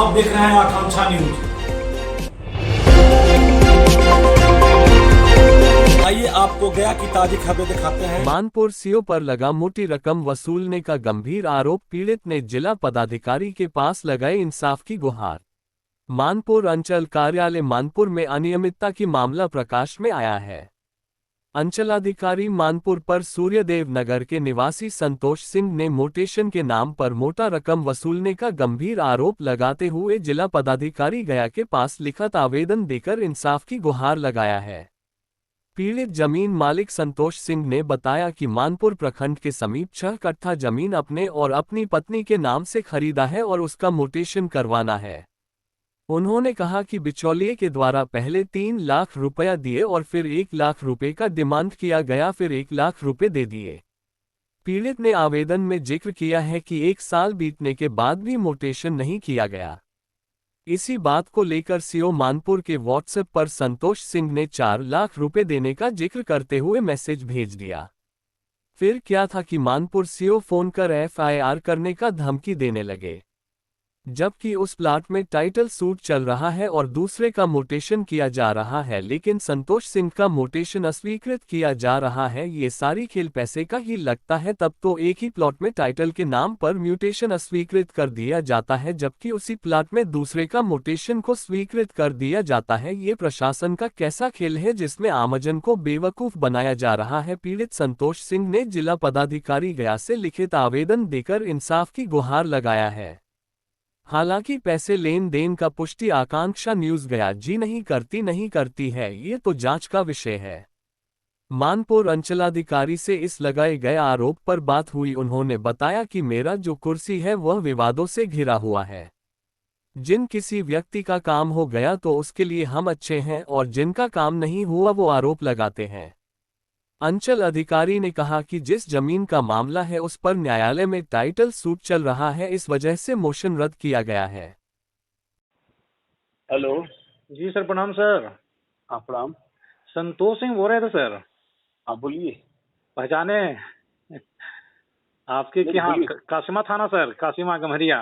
आप देख रहे हैं आकांक्षा न्यूज। आइए आपको गया की ताजी खबरें दिखाते हैं। मानपुर सीओ पर लगा मोटी रकम वसूलने का गंभीर आरोप, पीड़ित ने जिला पदाधिकारी के पास लगाई इंसाफ की गुहार। मानपुर अंचल कार्यालय मानपुर में अनियमितता की मामला प्रकाश में आया है। अंचलाधिकारी मानपुर पर सूर्यदेव नगर के निवासी संतोष सिंह ने मोटेशन के नाम पर मोटा रकम वसूलने का गंभीर आरोप लगाते हुए जिला पदाधिकारी गया के पास लिखित आवेदन देकर इंसाफ की गुहार लगाया है। पीड़ित जमीन मालिक संतोष सिंह ने बताया कि मानपुर प्रखंड के समीप 6 कट्ठा जमीन अपने और अपनी पत्नी के नाम से खरीदा है और उसका मोटेशन करवाना है। उन्होंने कहा कि बिचौलिए के द्वारा पहले 3 लाख रुपया दिए और फिर 1 लाख रुपए का डिमांड किया गया, फिर 1 लाख रुपए दे दिए। पीड़ित ने आवेदन में जिक्र किया है कि 1 साल बीतने के बाद भी मोटेशन नहीं किया गया। इसी बात को लेकर सीओ मानपुर के व्हाट्सएप पर संतोष सिंह ने 4 लाख रुपए देने का जिक्र करते हुए मैसेज भेज दिया। फिर क्या था कि मानपुर सीओ फोन कर एफआईआर करने का धमकी देने लगे, जबकि उस प्लाट में टाइटल सूट चल रहा है और दूसरे का मोटेशन किया जा रहा है, लेकिन संतोष सिंह का मोटेशन अस्वीकृत किया जा रहा है। ये सारी खेल पैसे का ही लगता है। तब तो एक ही प्लॉट में टाइटल के नाम पर म्यूटेशन अस्वीकृत कर दिया जाता है, जबकि उसी प्लाट में दूसरे का मोटेशन को स्वीकृत कर दिया जाता है। ये प्रशासन का कैसा खेल है जिसमें आमजन को बेवकूफ बनाया जा रहा है। पीड़ित संतोष सिंह ने जिला पदाधिकारी गया से लिखित आवेदन देकर इंसाफ की गुहार लगाया है। हालांकि पैसे लेन देन का पुष्टि आकांक्षा न्यूज गया जी नहीं करती है, ये तो जांच का विषय है। मानपुर अंचलाधिकारी से इस लगाए गए आरोप पर बात हुई। उन्होंने बताया कि मेरा जो कुर्सी है वह विवादों से घिरा हुआ है। जिन किसी व्यक्ति का काम हो गया तो उसके लिए हम अच्छे हैं और जिनका काम नहीं हुआ वो आरोप लगाते हैं। अंचल अधिकारी ने कहा कि जिस जमीन का मामला है उस पर न्यायालय में टाइटल सूट चल रहा है, इस वजह से मोशन रद्द किया गया है। हेलो जी सर, प्रणाम सर। हाँ प्रणाम। संतोष सिंह बोल रहे थे सर। हाँ बोलिए। पहचाने आपके नहीं, यहाँ बोलिए। कासिमा थाना सर, कासिमा गम्हरिया।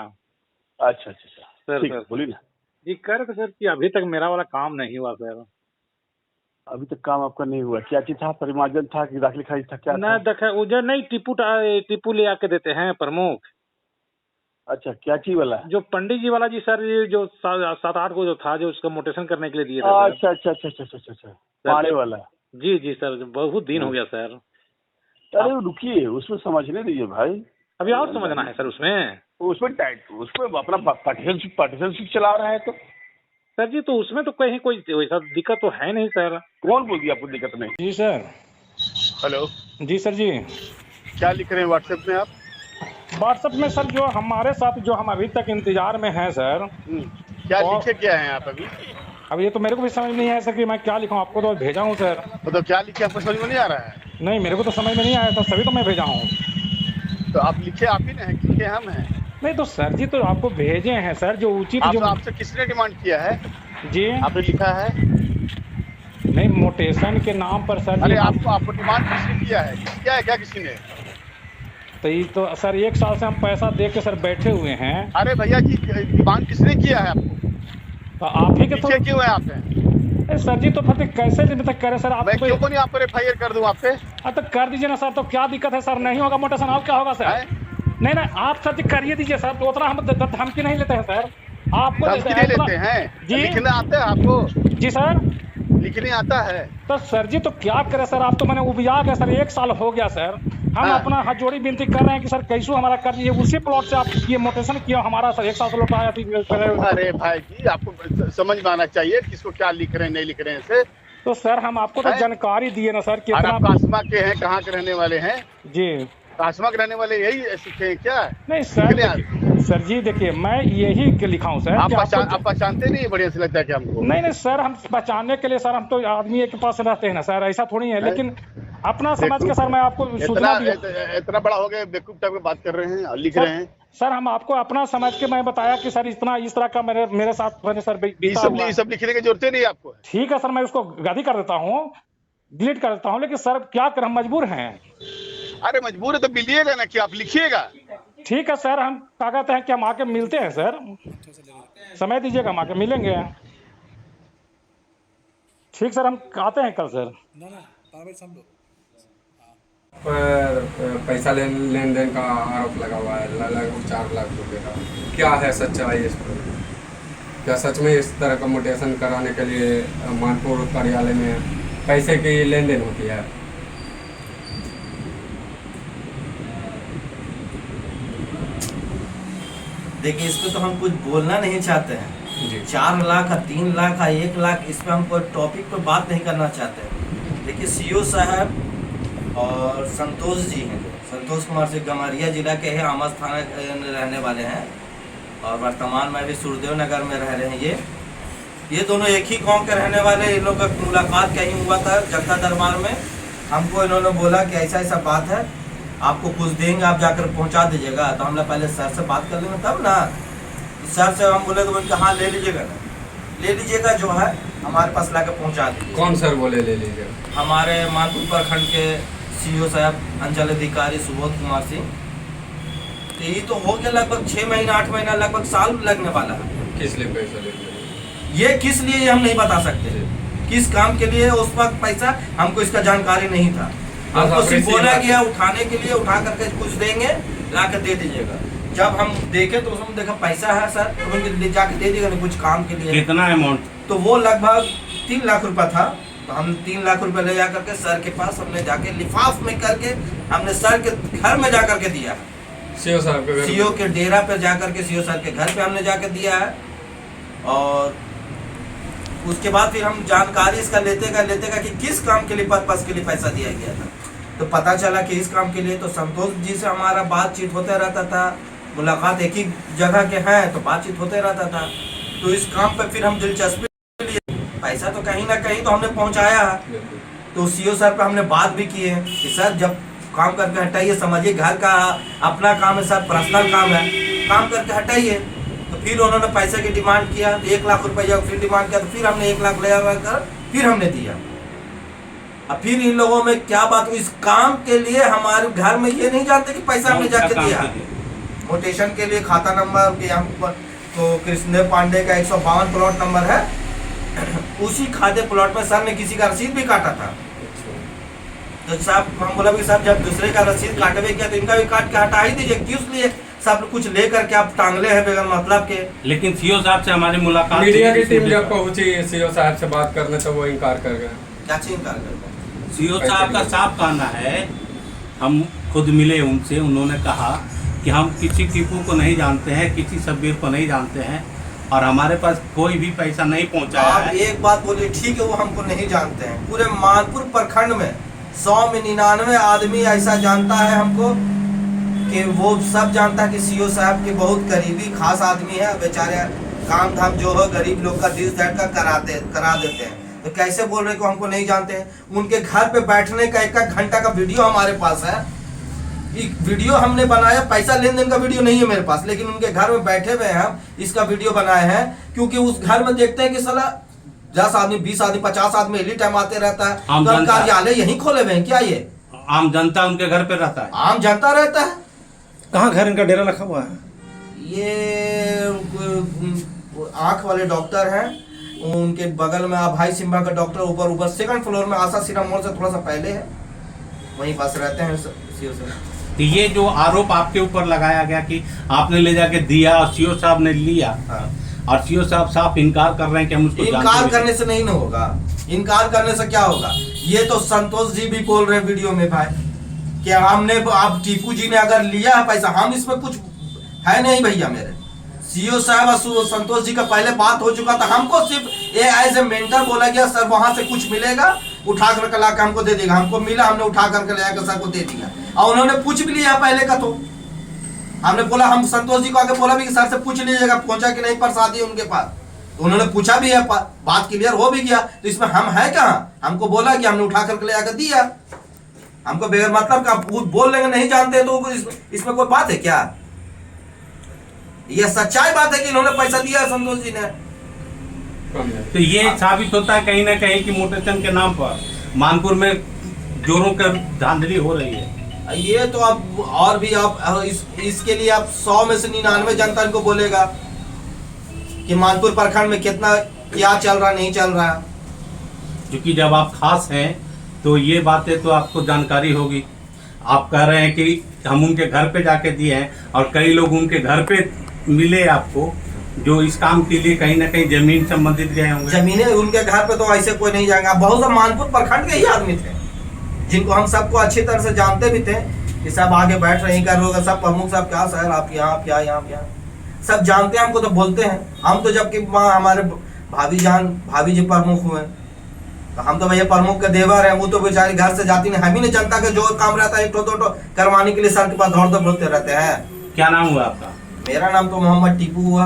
अच्छा सर ठीक है, सर बोलिए ना। जी कह रहे थे सर कि अभी तक मेरा वाला काम नहीं हुआ सर। अभी तक काम आपका नहीं हुआ? क्या चीज था? परिमार्जन था कि दाखिल खारिज था? क्या न था? देखे उधर नहीं, टिप्पू ले आके देते हैं प्रमुख। अच्छा, क्या चीज वाला? जो पंडित जी वाला जी सर, ये जो 7-8 को जो था, जो उसका मोटेशन करने के लिए दिए थे सर। अच्छा पाड़े वाला। जी जी सर, बहुत दिन हो गया सर। अरे रुकिए, उसमें समझने दीजिए भाई। अभी और समझना है सर उसमें। उसमें अपना पार्टीशनशिप चला रहा है तो सर जी तो उसमें तो कहीं कोई वैसा दिक्कत तो है नहीं सर। कौन बोल दिया आपको दिक्कत नहीं? जी सर। हेलो जी सर जी। क्या लिख रहे हैं व्हाट्सएप में आप? व्हाट्सएप में सर जो हमारे साथ जो हम अभी तक इंतजार में हैं सर। क्या और- लिखे क्या है आप अभी? अब ये तो मेरे को भी समझ नहीं आया सर कि मैं क्या लिखूं। आपको तो भेजा हूं सर। मतलब क्या लिखे आपको समझ में नहीं आ रहा है? नहीं, मेरे को तो समझ में नहीं आया सर, तभी तो मैं भेजा हूं। तो आप लिखे आप ही ना है, लिखे हम हैं। नहीं तो सर जी तो आपको भेजे हैं सर, जो उचित जो आपसे किसने डिमांड किया है? जी आपने लिखा है? नहीं, मोटेशन के नाम पर सर अरे जी आपको डिमांड किसने किया है? किया है क्या किसी ने? तो ये तो सर 1 साल से हम पैसा दे के सर बैठे हुए हैं। अरे भैया जी, डिमांड किसने किया है आपको? तो आप ही के तो पीछे क्यों है आप? सर जी तो फिर कैसे दिन तक करे सर आप? मैं तो क्यों नहीं आप पर एफआईआर कर दूं आप पे? तो कर दीजिए ना सर। तो क्या दिक्कत है सर? नहीं होगा मोटेशन, और क्या होगा सर? नहीं आप सर जी करिए दीजिए सर। तो उतना हम धमकी नहीं लेते हैं सर। आपको धमकी नहीं लेते हैं? जी। लिखना आता है आपको? जी सर। लिखने आता है? तो सर जी तो क्या करे सर? आप तो मैंने उबिया गया सर, 1 साल हो गया सर। हम हाँ। अपना हाथ जोड़ी विनती कर रहे हैं कि सर कैसो हमारा कर दीजिए। उसी प्लॉट से आप ये मोटेशन किया हमारा सर, 1 साल से लौटाया थी। अरे भाई जी, आपको समझ में आना चाहिए किसको क्या लिख रहे हैं नहीं लिख रहे हैं से। तो सर हम आपको तो जानकारी दिए ना सर कि और इतना। आप कासमा के हैं, कहाँ के रहने वाले हैं? जी कासमा के रहने वाले यही सीखे हैं क्या? नहीं सर जी देखिए, मैं यही लिखा हूँ सर। आप कि आपको- पहचानते नहीं? बढ़िया से लगता है क्या हमको? नहीं सर, हम पहचानने के लिए सर, हम तो आदमी के पास रहते हैं ना सर, ऐसा थोड़ी है। लेकिन अपना समझ के सर मैं आपको सूचना दिया। इतना बड़ा हो गया बेवकूफ टाइप की बात कर रहे हैं और लिख रहे हैं। सर हम आपको अपना समझ के मैं बताया कि सर इतना इस तरह का मेरे साथ मैंने सर बीता हुआ है। ये सब लिखने की जरूरत ही नहीं आपको। ठीक है सर, मैं उसको गादी कर देता हूँ, डिलीट कर देता हूँ। लेकिन सर क्या कर, हम मजबूर हैं। अरे मजबूर है तो मिलिएगा ना, कि आप लिखिएगा। ठीक है सर, हम क्या कहते हैं कि हम आके मिलते हैं सर। समय दीजिएगा, हम आके मिलेंगे। ठीक सर, हम आते हैं कल सर। पर पैसा लेन देन का आरोप लगा हुआ है, लगभग 4 लाख रुपए का। क्या है सच्चाई इस पर? क्या सच में इस तरह का म्यूटेशन कराने के लिए मानपुर कार्यालय में पैसे की लेन देन होती है? देखिए, इस पे तो हम कुछ बोलना नहीं चाहते हैं। जी 4 लाख 3 लाख 1 लाख इस पे हम कोई टॉपिक पे बात नहीं करना चाहते। देखिए, सीओ साहब और संतोष जी हैं, जो संतोष कुमार से गमरिया जिला के हैं, आमस थाना रहने वाले हैं और वर्तमान में भी सुरदेव नगर में रह रहे हैं। ये दोनों एक ही गांव के रहने वाले। इन लोगों का मुलाकात कहीं हुआ था जनता दरबार में। हमको इन्होंने बोला कि ऐसा ऐसा बात है, आपको कुछ देंगे, आप जाकर पहुंचा दीजिएगा। तो हम लोग पहले सर से बात कर लेंगे तब ना। सर से हम बोले तो उनके हाँ ले लीजिएगा ना, ले लीजिएगा, जो है हमारे पास लाकर पहुंचा दीजिए। कौन सर बोले ले लीजिएगा? हमारे मानपुर प्रखंड के सीओ साहब अंचल अधिकारी सुबोध कुमार सिंह। तो ये तो हो गया लगभग 6 महीना 8 महीना, लगभग साल लगने वाला है। किस लिए पैसा ले लिया? ये किस लिए ये हम नहीं बता सकते, किस काम के लिए उस वक्त पैसा, हमको इसका जानकारी नहीं था। हमको सिर्फ बोला गया उठाने के लिए, उठा करके कुछ देंगे, ला कर दे दीजिएगा। जब हम देखे तो उसमें देखा पैसा है सर, तो उनके जाके दे दीजिएगा कुछ काम के लिए। कितना अमाउंट? तो वो लगभग 3 लाख रुपया था। तो हम 3 लाख रुपया ले जा करके सर के पास हमने जाके लिफाफ में करके हमने सर के घर में जा करके दिया। सीओ साहब के सीओ के डेरा पे जा करके सीओ सर के घर पे हमने जाकर दिया है। और उसके बाद फिर हम जानकारी इसका लेते का कि किस काम के लिए, पर्पस के लिए पैसा दिया गया था। तो पता चला कि इस काम के लिए। तो संतोष जी से हमारा बातचीत होते रहता था, मुलाकात एक ही जगह के हैं तो बातचीत होते रहता था। तो इस काम पे फिर हम दिलचस्पी लिए, पैसा तो कहीं ना कहीं तो हमने पहुंचाया है। तो सीओ सर पे हमने बात भी की है कि सर जब काम करके हटाइए, समझिए घर का अपना काम है सर, पर्सनल काम है, काम करके हटाइए। तो फिर उन्होंने पैसे की डिमांड किया, 1 लाख रुपया फिर डिमांड किया। तो फिर हमने 1 लाख ले कर फिर हमने दिया। अब फिर इन लोगों में क्या बात हुई, इस काम के लिए हमारे घर में ये नहीं जानते कि पैसा हमने जाके दिया। मोटेशन के लिए खाता नंबर के हम तो कृष्णदेव पांडे का 152 प्लॉट नंबर है। उसी खाते प्लॉट में सर ने किसी का रसीद भी काटा था। तो साहब हम बोला कि साहब जब दूसरे का रसीद काटवे किया तो इनका भी काट के हटा ही दीजिए, क्यों इसलिए सब कुछ लेकर के आप टांगले हैं बगैर मतलब के। लेकिन सीओ साहब से हमारी मुलाकात, मीडिया की टीम जब पहुंची सीओ साहब से बात करने तो वो इनकार कर गए। क्या चीज इनकार करते हैं? सीओ साहब का साफ कहना है, हम खुद मिले उनसे, उन्होंने कहा कि हम किसी टीपू को नहीं जानते हैं, किसी सब्बीर को नहीं जानते हैं और हमारे पास कोई भी पैसा नहीं पहुंचाया आप है। एक बात बोलिए, ठीक है वो हमको नहीं जानते हैं। पूरे मानपुर प्रखंड में 100 में 99 आदमी ऐसा जानता है हमको कि वो सब जानता है कि सीओ साहब के बहुत करीबी खास आदमी है। बेचारे काम धाम जो है गरीब लोग का दिस दैट का करा देते हैं। तो कैसे बोल रहे को हमको नहीं जानते हैं? उनके घर पे बैठने का 1 घंटा का वीडियो हमारे पास है। एक वीडियो हमने बनाया, पैसा लेन देन का वीडियो नहीं है मेरे पास, लेकिन उनके घर में बैठे हुए हैं हम इसका वीडियो बनाए हैं। क्योंकि उस घर में देखते हैं कि साला 10 आदमी 20 आदमी 50 आदमी एनी टाइम आते रहता है। तो कार्यालय यहीं खोले हुए हैं क्या? ये आम जनता उनके घर पे रहता है, आम जनता रहता है। कहाँ घर इनका डेरा रखा हुआ है? ये आंख वाले डॉक्टर हैं, उनके बगल में भाई सिम्बा का डॉक्टर ऊपर 2nd फ्लोर में आशा सिरा मोड़ से थोड़ा सा पहले है, वहीं पास रहते हैं सीओ साहब। तो ये जो आरोप आपके ऊपर लगाया गया कि आपने ले जाके दिया और सीओ साहब ने लिया, हाँ। और सीओ साहब साफ इनकार कर रहे हैं कि हम उसको इनकार करने से नहीं ना होगा, इनकार करने से क्या होगा? ये तो संतोष जी भी बोल रहे वीडियो में भाई कि हमने, आप टीपू जी ने अगर लिया है पैसा, हम इसमें कुछ है नहीं भैया। मेरे सीओ साहब और संतोष जी का पहले बात हो चुका था। हमको सिर्फ एज ए मेंटर बोला गया सर वहां से कुछ मिलेगा, उठा कर ला के हमको दे देगा। हमको मिला, हमने उठा करके ले आकर सर को दे दिया। और उन्होंने पूछ भी लिया पहले का। तो हमने बोला, हम संतोष जी को आगे बोला भी कि सर से पूछ लीजिएगा पहुंचा कि नहीं प्रसादी उनके पास। तो उन्होंने पूछा भी है, बात क्लियर हो भी गया। तो इसमें हम है कहाँ? हमको बोला कि हमने उठा करके ले आकर दिया। हमको बगैर मतलब का बोल लेंगे नहीं जानते तो इसमें कोई बात है क्या? यह सच्चाई बात है कि इन्होंने पैसा दिया है संतोष जी ने। तो ये साबित होता है कहीं ना कहीं कि मोटेशन के नाम पर मानपुर में जोरों कर धांधली हो रही है। ये तो अब और भी आप इसके लिए आप 100 में से 99 जनता इनको बोलेगा। कि मानपुर प्रखंड में कितना क्या चल रहा नहीं चल रहा। क्योंकि जब आप खास हैं तो ये बातें तो आपको जानकारी होगी। आप कह रहे हैं कि हम उनके घर पे जाके दिए हैं और कई लोग उनके घर पे मिले आपको जो इस काम के लिए कहीं ना कहीं जमीन संबंधित गए होंगे। जमीनें उनके घर पे तो ऐसे कोई नहीं जाएगा। बहुत से मानपुर प्रखंड के ही आदमी थे जिनको हम सबको अच्छी तरह से जानते भी थे कि सब आगे बैठ रहे कर लोग, सब प्रमुख सब क्या सर आप यहाँ क्या यहाँ क्या सब जानते हैं, हमको तो बोलते हैं। हम तो जबकि वहाँ हमारे भाभी जी प्रमुख हुए तो हम तो भैया प्रमुख के देवर हैं। वो तो बेचारी घर से जाती नहीं, हम ही नहीं जनता का जो काम रहता है तो करवाने के लिए सर के पास दौड़ होते रहते हैं। क्या नाम हुआ आपका? मेरा नाम तो मोहम्मद टीपू हुआ।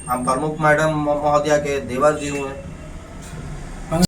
हम प्रमुख मैडम महोदया के देवर जी हुए।